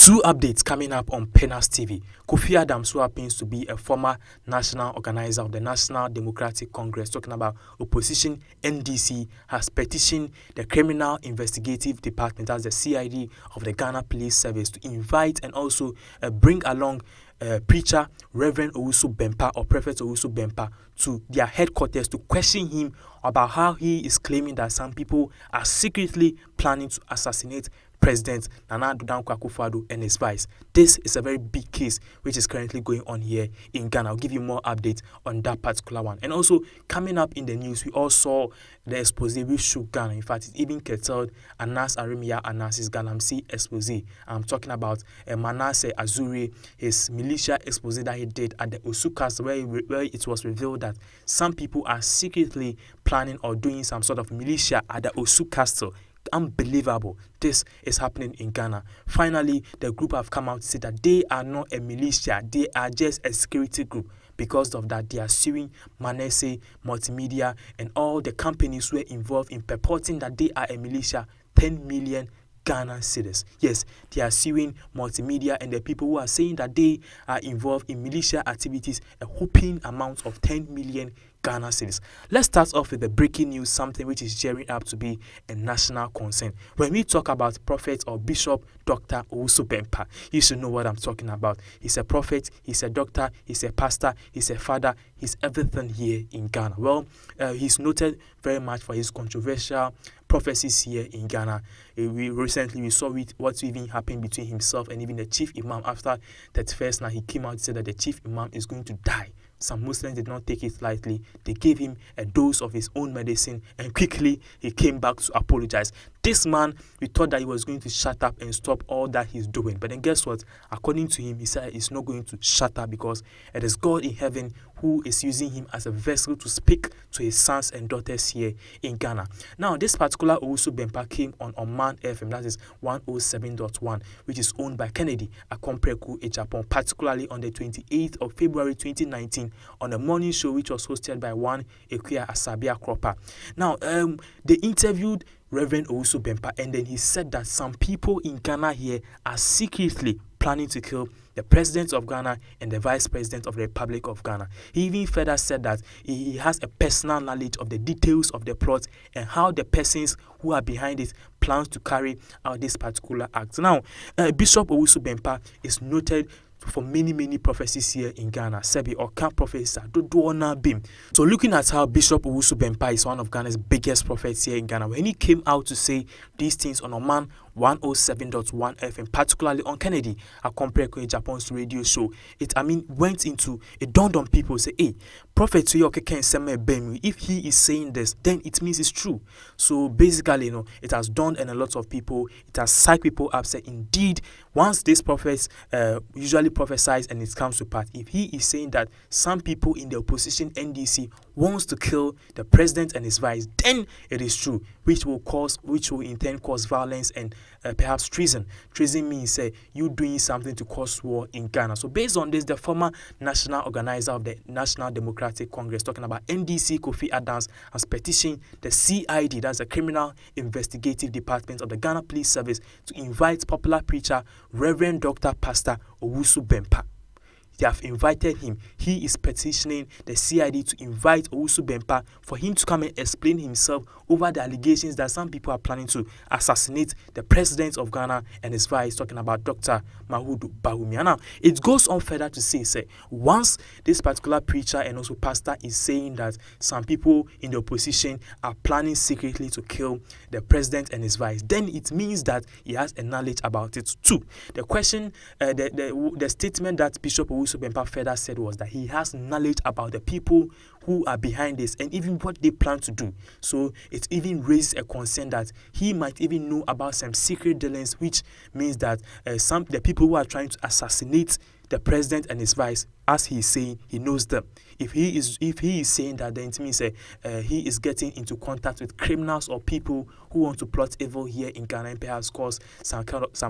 Two updates coming up on Pinax TV. Akuffo Addo, who happens to be a former national organizer of the National Democratic Congress, talking about opposition NDC, has petitioned the Criminal Investigative Department, as the CID of the Ghana Police Service, to invite and also bring along preacher Reverend Owusu Bempah or Prophet Owusu Bempah to their headquarters to question him about how he is claiming that some people are secretly planning to assassinate President Nana Addo Akuffo Addo and his vice. This is a very big case which is currently going on here in Ghana. I'll give you more updates on that particular one. And also coming up in the news, we all saw the exposé which shook Ghana. In fact, it even curtailed Anas Arimia Anas's Galamsey exposé. I'm talking about Manasseh Azuri, his militia exposé that he did at the Owusu Castle, where it was revealed that some people are secretly planning or doing some sort of militia at the Owusu Castle. Unbelievable. This is happening in Ghana. Finally, the group have come out to say that they are not a militia, they are just a security group. Because of that, they are suing Manasseh Multimedia and all the companies who are involved in purporting that they are a militia, 10 million Ghana cedis. Yes, they are suing Multimedia and the people who are saying that they are involved in militia activities, a whopping amount of 10 million Ghana cedis. Let's start off with the breaking news, something which is gearing up to be a national concern. When we talk about Prophet or Bishop Dr. Owusu Bempah, you should know what I'm talking about. He's a prophet, he's a doctor, he's a pastor, he's a father, he's everything here in Ghana. Well, he's noted very much for his controversial prophecies here in Ghana. We saw what even happened between himself and even the chief imam after 31st. Now he came out and said that the chief imam is going to die. Some Muslims did not take it lightly. They gave him a dose of his own medicine and quickly he came back to apologize. This man, we thought that he was going to shut up and stop all that he's doing. But then guess what? According to him, he said he's not going to shut up because it is God in heaven who is using him as a vessel to speak to his sons and daughters here in Ghana. Now, this particular Owusu Bempah came on Man FM, that is 107.1, which is owned by Kennedy Akompreku Japan, particularly on the 28th of February 2019 on a morning show which was hosted by one Ekuya Asabia Kropper. Now, they interviewed Reverend Owusu Bempah, and then he said that some people in Ghana here are secretly planning to kill the president of Ghana and the vice president of the Republic of Ghana. He even further said that he has a personal knowledge of the details of the plot and how the persons who are behind it plans to carry out this particular act. Now, Bishop Owusu Bempah is noted for many prophecies here in Ghana. Sebi or camp prophets Dodoona Bim. So looking at how Bishop Owusu Bempah is one of Ghana's biggest prophets here in Ghana, when he came out to say these things on Oman 107.1 FM, particularly on Kennedy Akompreku Japan's radio show, it dawned on people, say, hey, Prophet if he is saying this, then it means it's true. So basically, it has dawned on a lot of people, it has psyched people up, say, indeed, once these prophets usually prophesies and it comes to pass, if he is saying that some people in the opposition NDC wants to kill the president and his vice, then it is true, which will in turn cause violence and perhaps treason. Treason means you doing something to cause war in Ghana. So based on this, the former national organizer of the National Democratic Congress, talking about NDC, Akuffo Addo, has petitioned the CID, that's the Criminal Investigative Department of the Ghana Police Service, to invite popular preacher Reverend Dr. Pastor Owusu Bempah. They have invited him. He is petitioning the CID to invite Owusu Bempah for him to come and explain himself over the allegations that some people are planning to assassinate the president of Ghana and his vice, talking about Dr. Mahudu Bawumia. Now, it goes on further to say, once this particular preacher and also pastor is saying that some people in the opposition are planning secretly to kill the president and his vice, then it means that he has a knowledge about it too. The question, the statement that Bishop Owusu Bempah further said was that he has knowledge about the people who are behind this and even what they plan to do. So it even raises a concern that he might even know about some secret dealings, which means that the people who are trying to assassinate the president and his vice, as he is saying, he knows them. If he is saying that, then it means he is getting into contact with criminals or people who want to plot evil here in Ghana and perhaps cause some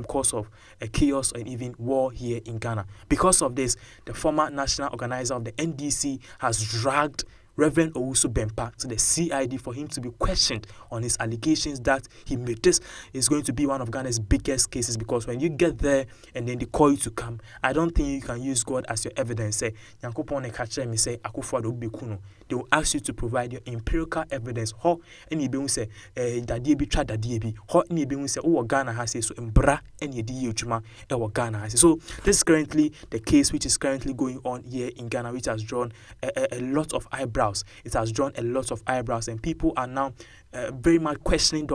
cause of chaos and even war here in Ghana. Because of this, the former national organizer of the NDC has dragged Reverend Owusu Bempah to the CID for him to be questioned on his allegations that he made. This is going to be one of Ghana's biggest cases, because when you get there and then they call you to come, I don't think you can use God as your evidence. Say, Nyankopon ekache me say Akuffo Addo bekuno. They will ask you to provide your empirical evidence. Ho any be say dadie bi twa dadie bi. Ho any be say o Ghana has so mbra any di ejuma e Ghana has. So this is currently the case which is currently going on here in Ghana, which has drawn a lot of eyebrows. It has drawn a lot of eyebrows, and people are now very much questioning the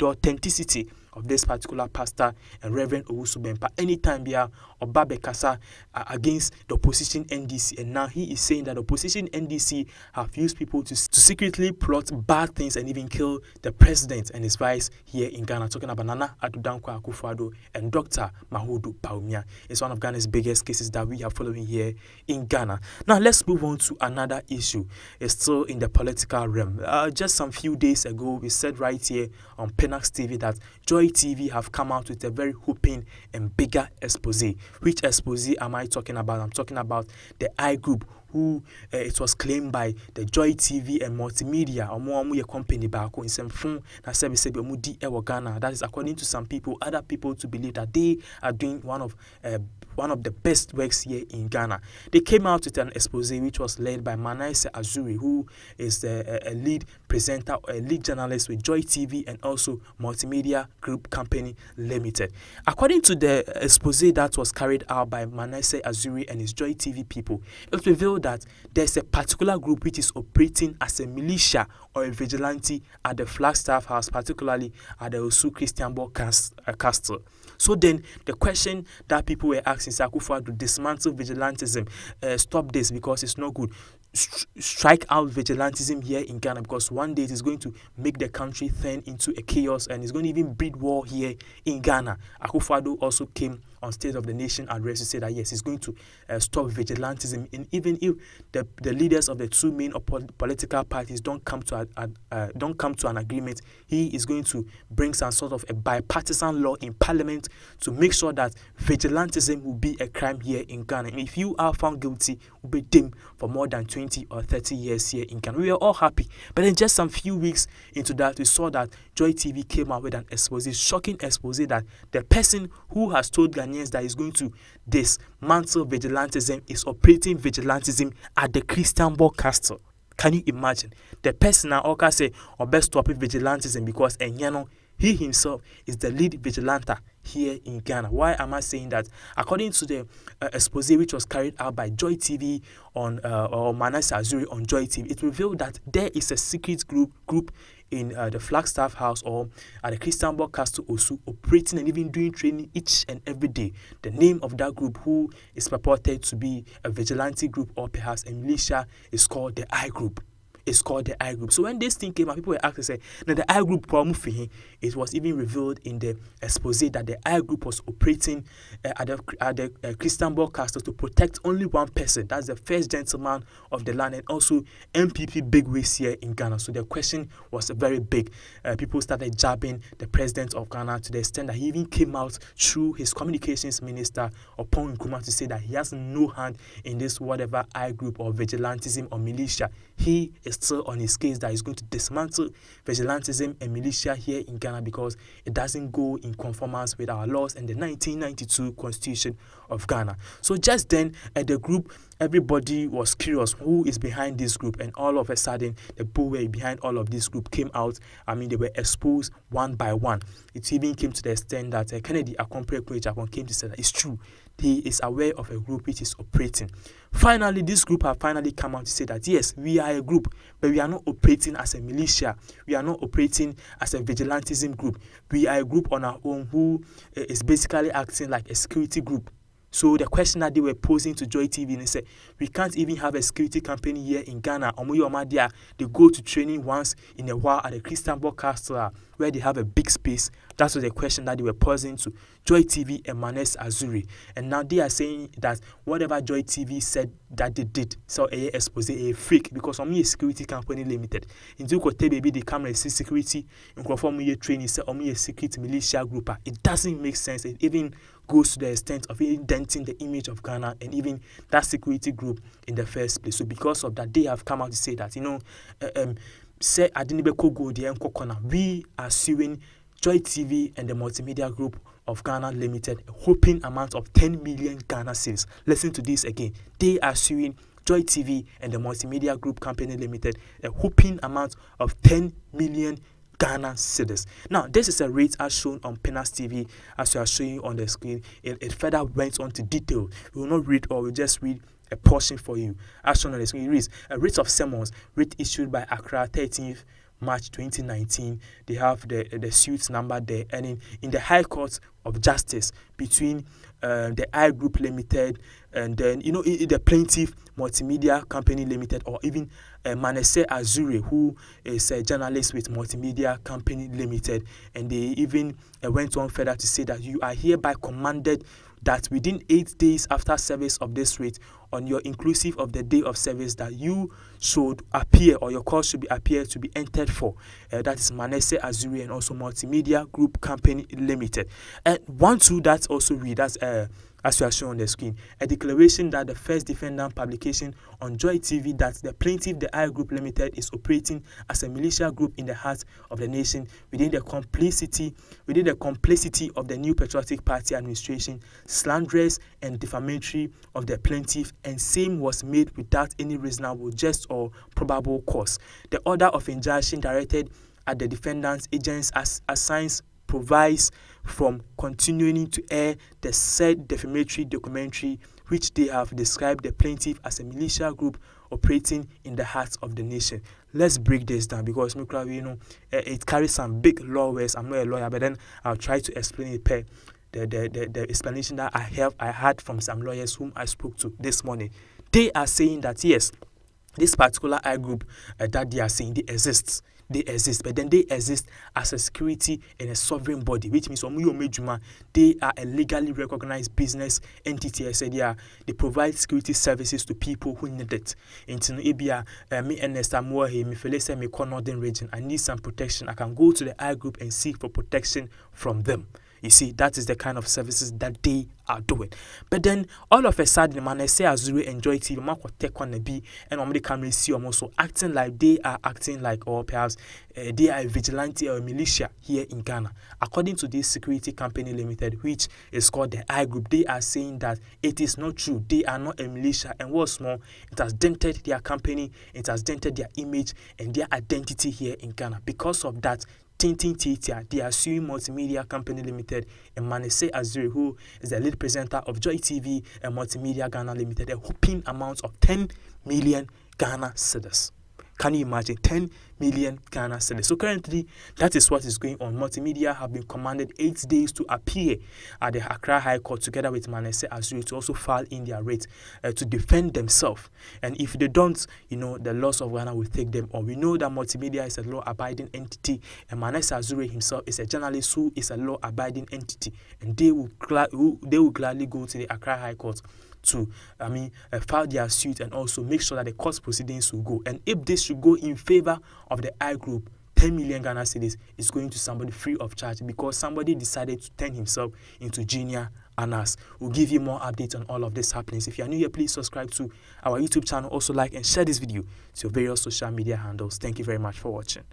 authenticity of this particular pastor and Reverend Owusu Bempah. Anytime we are Obabe Kasa against the opposition NDC, and now he is saying that the opposition NDC have used people to secretly plot bad things and even kill the president and his vice here in Ghana. Talking about Nana Addo Dankwa Akuffo Addo and Dr. Mahamudu Bawumia. It's one of Ghana's biggest cases that we are following here in Ghana. Now let's move on to another issue. It's still in the political realm. Just some few days ago, we said right here on Pinax TV that Joy TV have come out with a very whooping and bigger expose. Which expose am I talking about? I'm talking about the I Group, who it was claimed by the Joy TV and Multimedia, or company back in some phone that service Ghana. That is according to some people, other people to believe that they are doing one of the best works here in Ghana. They came out with an expose which was led by Manasseh Azuri, who is a lead presenter, a lead journalist with Joy TV and also Multimedia Group Company Limited. According to the expose that was carried out by Manasseh Azuri and his Joy TV people, it revealed that there's a particular group which is operating as a militia or a vigilante at the Flagstaff House, particularly at the Owusu Christian Castle. So then the question that people were asking is, Akuffo Addo, dismantle vigilantism, stop this because it's not good. Strike out vigilantism here in Ghana, because one day it is going to make the country turn into a chaos and it's going to even breed war here in Ghana. Akuffo Addo also came on State of the Nation address to say that yes, he's going to stop vigilantism, and even if the leaders of the two main political parties don't come to an agreement, he is going to bring some sort of a bipartisan law in Parliament to make sure that vigilantism will be a crime here in Ghana. And if you are found guilty, will be deemed for more than 20 or 30 years here in Ghana. We are all happy, but then just some few weeks into that, we saw that Joy TV came out with an expose, shocking expose, that the person who has told Ghanaians that he's going to dismantle vigilantism is operating vigilantism at the Christian Castle. Can you imagine? The person now also say, or best stop vigilantism because he himself is the lead vigilante here in Ghana. Why am I saying that? According to the expose which was carried out by Joy TV on or Manasseh Azuri on Joy TV, it revealed that there is a secret group in the Flagstaff House or at the Christian Castle Osu operating and even doing training each and every day. The name of that group, who is purported to be a vigilante group or perhaps a militia, is called the I Group. It's called the I Group. So when this thing came out, people were asking, say, now the I Group problem for him, it was even revealed in the expose that the I Group was operating at the Christian Castle to protect only one person. That's the first gentleman of the land and also MPP bigwigs here in Ghana. So the question was very big. People started jabbing the president of Ghana to the extent that he even came out through his communications minister, Upon Nkrumah, to say that he has no hand in this whatever I Group or vigilantism or militia. He is still on his case that he's going to dismantle vigilantism and militia here in Ghana because it doesn't go in conformance with our laws and the 1992 Constitution of Ghana. So just then, at the group, everybody was curious who is behind this group, and all of a sudden, the bullway behind all of this group came out. I mean, they were exposed one by one. It even came to the extent that Kennedy Akompre came to say that it's true. He is aware of a group which is operating. Finally, this group have finally come out to say that yes, we are a group, but we are not operating as a militia. We are not operating as a vigilantism group. We are a group on our own who is basically acting like a security group. So the question that they were posing to Joy TV, they said, we can't even have a security company here in Ghana. They go to training once in a while at the Christian Castle where they have a big space. That was the question that they were posing to Joy TV and Manasseh Azuri. And now they are saying that whatever Joy TV said that they did, so a expose a fake, because on me a security company limited. In Dukote baby the camera is security in conform with training, say on me a secret militia group. It doesn't make sense. It even goes to the extent of denting the image of Ghana and even that security group in the first place. So because of that, they have come out to say that, say Adinibeko go the Nkokona, we are suing Joy TV and the Multimedia Group of Ghana Limited a whopping amount of 10 million Ghana cedis. Listen to this again. They are suing Joy TV and the Multimedia Group Company Limited a whopping amount of 10 million Ghana cedis. Now, this is a rate as shown on Pinax TV, as we are showing on the screen. It further went on to detail. We will not read all, we'll just read a portion for you. As shown on the screen, it reads, a writ of summons, writ issued by Accra 13th March 2019. They have the suit number there, and in the High Court of Justice between the I Group Limited and then the plaintiff Multimedia Company Limited, or even Manasseh Azuri, who is a journalist with Multimedia Company Limited, and they even went on further to say that you are hereby commanded that within 8 days after service of this writ, on your inclusive of the day of service, that you should appear, or your cause should be appeared to be entered for. That is Manasseh Azuri and also Multimedia Group Company Limited. And one two that also read as you are shown on the screen, a declaration that the first defendant publication on Joy TV that the plaintiff, the I Group Limited, is operating as a militia group in the heart of the nation within the complicity of the new Patriotic Party administration, slanderous and defamatory of the plaintiff, and same was made without any reasonable, just or probable cause. The order of injunction directed at the defendant's agents as assigns provides from continuing to air the said defamatory documentary, which they have described the plaintiff as a militia group operating in the heart of the nation. Let's break this down, because it carries some big law words. I'm not a lawyer, but then I'll try to explain it per the explanation that I had from some lawyers whom I spoke to this morning. They are saying that yes, this particular I group that they are saying they exist, but then they exist as a security and a sovereign body, which means they are a legally recognized business entity. I said, they provide security services to people who need it. Me and Samoa here, me feel say me northern region, I need some protection. I can go to the I group and seek for protection from them. You see, that is the kind of services that they are doing. But then all of a sudden, Manasseh Azuri and Joy TV, take on the B, and on the camera see also acting like they are acting like, or perhaps they are a vigilante or a militia here in Ghana. According to this security company limited, which is called the I Group, they are saying that it is not true. They are not a militia, and what's more, it has dented their company, it has dented their image and their identity here in Ghana. Because of that, they are suing Multimedia Company Limited and Manasseh Azuri, who is the lead presenter of Joy TV and Multimedia Ghana Limited, a whopping amount of 10 million Ghana cedis. Can you imagine? 10 million Ghana cedis. So currently, that is what is going on. Multimedia have been commanded 8 days to appear at the Accra High Court together with Manasseh Azuri to also file in their writ to defend themselves. And if they don't, the laws of Ghana will take them on. We know that Multimedia is a law-abiding entity, and Manasseh Azuri himself is a journalist who is a law-abiding entity, and they will gladly go to the Accra High Court to file their suit and also make sure that the court proceedings will go. And if this should go in favor of the I Group, 10 million Ghana cedis is going to somebody free of charge, because somebody decided to turn himself into junior Anas. We'll give you more updates on all of this happenings. If you are new here, please subscribe to our YouTube channel. Also like and share this video to your various social media handles. Thank you very much for watching.